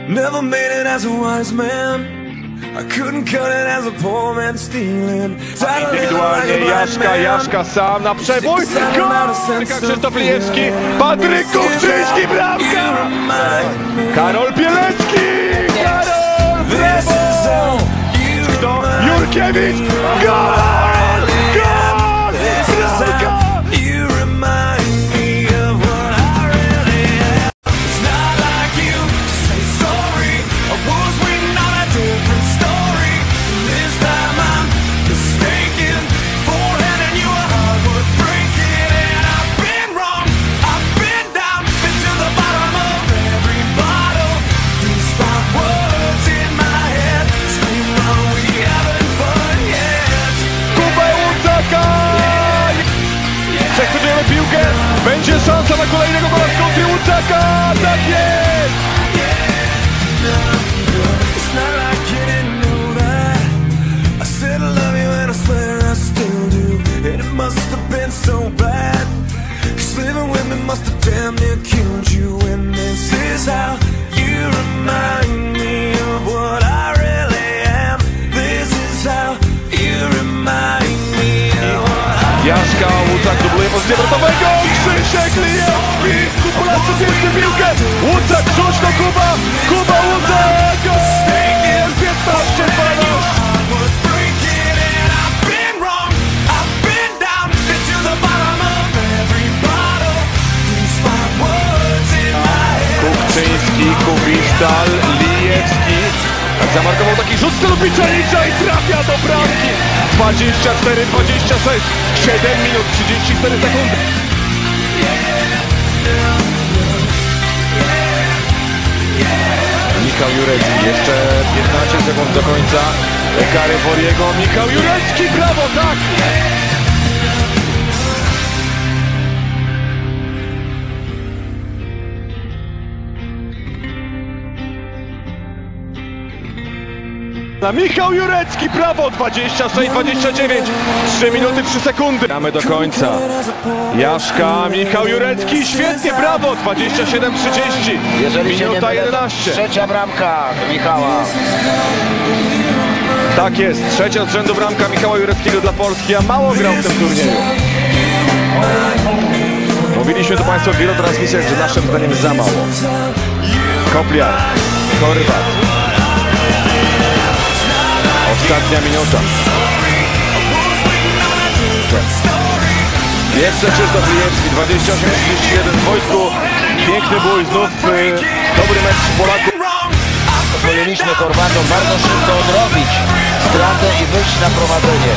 Never made it as a wise man. I couldn't cut it as a poor man stealing. Indywidualnie Jaszka sam na przebój. Gol! Krzysztof Lijewski, Patryk Kuchczyński, bramka! Karol Bielecki! Karol! Brawo! Kto? Jurkiewicz! Gol! Gol! Bramka! Przechwytujemy piłkę, będzie szansa na kolejnego gola w kontrze Łuczaka, tak jest! Jaszka, Łuczak dubluje pozycję wrotowego, Krzysiek Lijewski, Polacy pięknie piłkę, Łuczak, rzuć do Kuba, Kuba Łuczak, gol! 15-12! Kuchczyński, Kubistal, Lijewski. Zamarkował taki rzut w stylu Piczelicza i trafia do bramki. 24-26, 7 minut 34 sekundy. Michał Jurecki, jeszcze 15 sekund do końca kary Woriego. Michał Jurecki, brawo, tak! Michał Jurecki, brawo, 26-29, 3 minuty 3 sekundy. Gramy do końca. Jaszka, Michał Jurecki, świetnie, brawo, 27-30, minuta 11. Trzecia bramka Michała. Tak jest, trzecia z rzędu bramka Michała Jureckiego dla Polski, a mało grał w tym turnieju. Mówiliśmy to Państwu w wielu transmisjach, że naszym zdaniem za mało. Kopliar, Korwat. Ostatnia minuta. Jeszcze Krzysztof Lijewski, 28-31 w wojsku. Piękny bój, znów dobry mecz Polaków. Pozwoliliśmy Chorwatom bardzo szybko odrobić stratę i wyjść na prowadzenie.